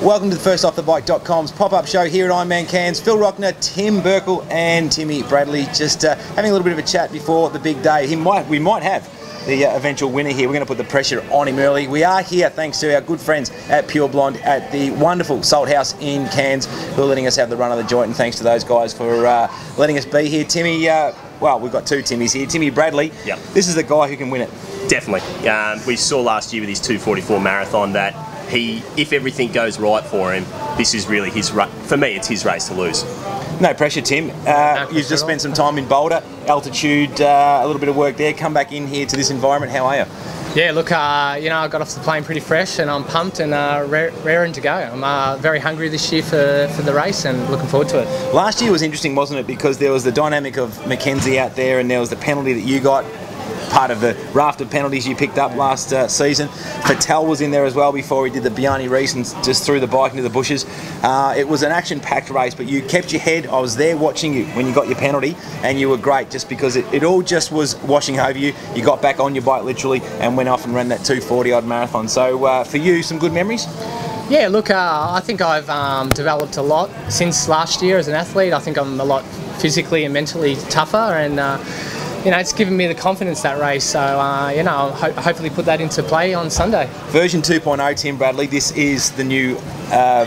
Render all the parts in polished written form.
Welcome to the FirstOffTheBike.com's pop-up show here at Ironman Cairns. Phil Rockner, Tim Berkel and Timmy Bradley just having a little bit of a chat before the big day. We might have the eventual winner here. We're going to put the pressure on him early. We are here thanks to our good friends at Pure Blonde at the wonderful Salt House in Cairns, who are letting us have the run of the joint, and thanks to those guys for letting us be here. Timmy, well, we've got two Timmys here. Timmy Bradley, yep. This is the guy who can win it. Definitely. We saw last year with his 2:44 marathon that if everything goes right for him, this is really his race. For me, it's his race to lose. No pressure, Tim. You've just spent some time in Boulder, altitude, a little bit of work there. Come back in here to this environment. How are you? Yeah, look, I got off the plane pretty fresh, and I'm pumped and raring to go. I'm very hungry this year for the race and looking forward to it. Last year was interesting, wasn't it? Because there was the dynamic of Mackenzie out there, and there was the penalty that you got, part of the raft of penalties you picked up last season. Fattel was in there as well before he did the Bjarne Rees and just threw the bike into the bushes. It was an action-packed race, but you kept your head. I was there watching you when you got your penalty, and you were great just because it all just was washing over you. You got back on your bike literally and went off and ran that 2:40-odd marathon. So for you, some good memories? Yeah, look, I think I've developed a lot since last year as an athlete. I think I'm a lot physically and mentally tougher, and it's given me the confidence, that race. So, I'll hopefully put that into play on Sunday. Version 2.0, Tim Bradley. This is the new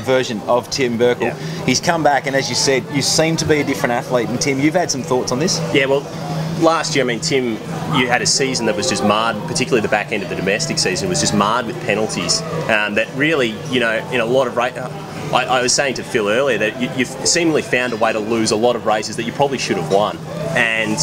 version of Tim Berkel. Yeah. He's come back, and as you said, you seem to be a different athlete. And Tim, you've had some thoughts on this? Yeah, well, last year, Tim, you had a season that was just marred, particularly the back end of the domestic season, was just marred with penalties. That really, in a lot of races, I was saying to Phil earlier that you've seemingly found a way to lose a lot of races that you probably should have won. And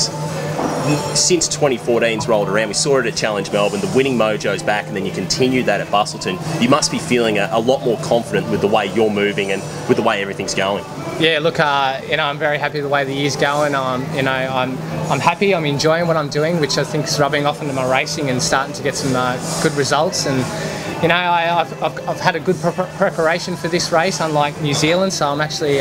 since 2014's rolled around, we saw it at Challenge Melbourne, the winning mojo's back, and then you continued that at Busselton. You must be feeling a lot more confident with the way you're moving and with the way everything's going. Yeah, look, I'm very happy with the way the year's going. I'm happy. I'm enjoying what I'm doing, which I think is rubbing off into my racing and starting to get some good results. And I've had a good preparation for this race, unlike New Zealand, so I'm actually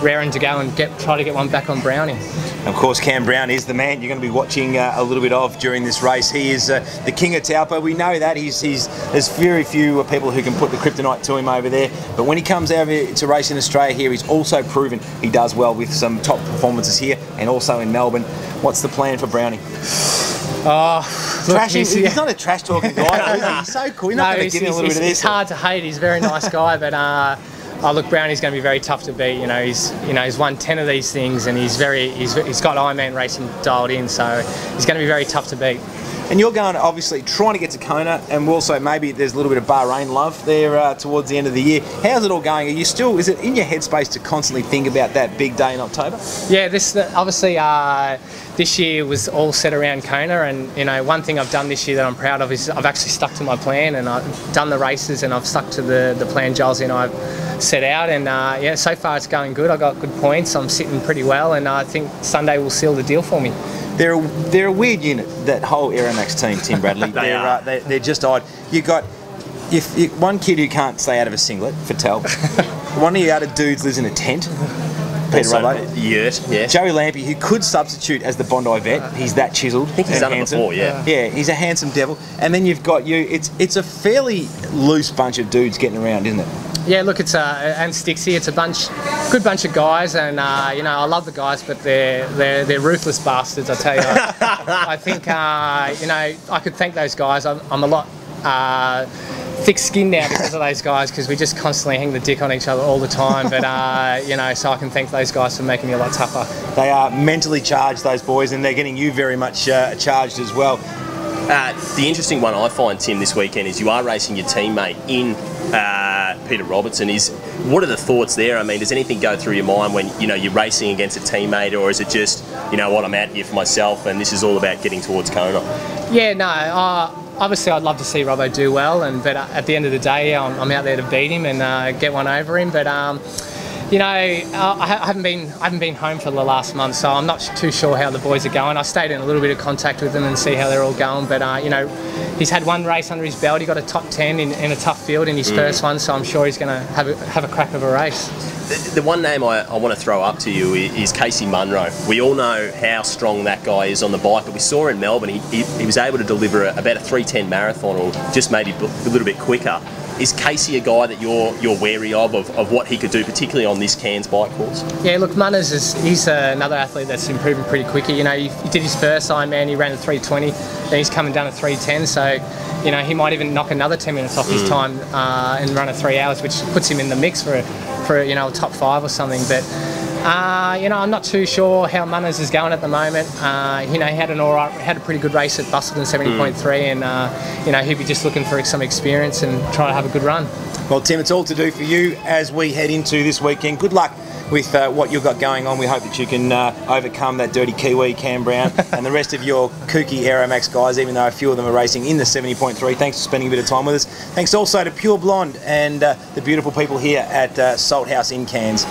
raring to go and try to get one back on Brownie. Of course, Cam Brown is the man you're going to be watching a little bit of during this race. He is the king of Taupo. We know that. There's very few people who can put the kryptonite to him over there. But when he comes out to race in Australia here, he's also proven he does well with some top performances here and also in Melbourne. What's the plan for Brownie? Look, he's not a trash talking guy, is he? He's so cool. You're not going to give him a little bit of this. It's hard to hate. He's a very nice guy, but look, Brownie's going to be very tough to beat. He's won 10 of these things, and he's got Ironman racing dialed in, so he's going to be very tough to beat. And you're going, obviously, trying to get to Kona, and also maybe there's a little bit of Bahrain love there towards the end of the year. How's it all going? Is it in your headspace to constantly think about that big day in October? Yeah, obviously this year was all set around Kona, and one thing I've done this year that I'm proud of is I've actually stuck to my plan, and I've done the races, and I've stuck to the plan Giles and I've set out, and so far it's going good. I got good points. I'm sitting pretty well, and I think Sunday will seal the deal for me. They're a weird unit, that whole Aeromax team, Tim Bradley. They're just odd. You got one kid who can't stay out of a singlet, Fattel. One of the other dudes lives in a tent. Peter Robbo. Yeah. Joey Lampy, who could substitute as the Bondi vet. He's that chiselled. I think he's done it before, yeah. Yeah, he's a handsome devil. And then you've got you. It's a fairly loose bunch of dudes getting around, isn't it? Yeah, look, and Stixie, it's a good bunch of guys, and I love the guys, but they're ruthless bastards, I tell you. I think I could thank those guys. I'm a lot thick-skinned now because of those guys, because we just constantly hang the dick on each other all the time. But so I can thank those guys for making me a lot tougher. They are mentally charged, those boys, and they're getting you very much charged as well. The interesting one I find, Tim, this weekend is you are racing your teammate in Peter Robertson. What are the thoughts there? Does anything go through your mind when you're racing against a teammate, or is it just I'm out here for myself and this is all about getting towards Kona? Yeah, no. Obviously, I'd love to see Robbo do well, but at the end of the day, I'm out there to beat him and get one over him. But I haven't been home for the last month, so I'm not too sure how the boys are going. I stayed in a little bit of contact with them and see how they're all going. But he's had one race under his belt. He got a top 10 in a tough field in his first one, so I'm sure he's going to have a crack of a race. The one name I want to throw up to you is Casey Munro. We all know how strong that guy is on the bike, but we saw in Melbourne he was able to deliver about a 3:10 marathon, or just maybe a little bit quicker. Is Casey a guy that you're wary of what he could do, particularly on this Cairns bike course? Yeah, look, Munners he's another athlete that's improving pretty quickly. You know, he did his first Ironman, he ran a 3:20, then he's coming down to 3:10. So, you know, he might even knock another 10 minutes off his time and run a 3 hours, which puts him in the mix for you know, a top 5 or something. But you know, I'm not too sure how Munners is going at the moment. You know, he had a pretty good race at Busselton 70.3, and you know, he'd be just looking for some experience and try to have a good run. Well, Tim, it's all to do for you as we head into this weekend. Good luck with what you've got going on. We hope that you can overcome that dirty Kiwi, Cam Brown, and the rest of your kooky Aeromax guys, even though a few of them are racing in the 70.3. Thanks for spending a bit of time with us. Thanks also to Pure Blonde and the beautiful people here at Salt House in Cairns.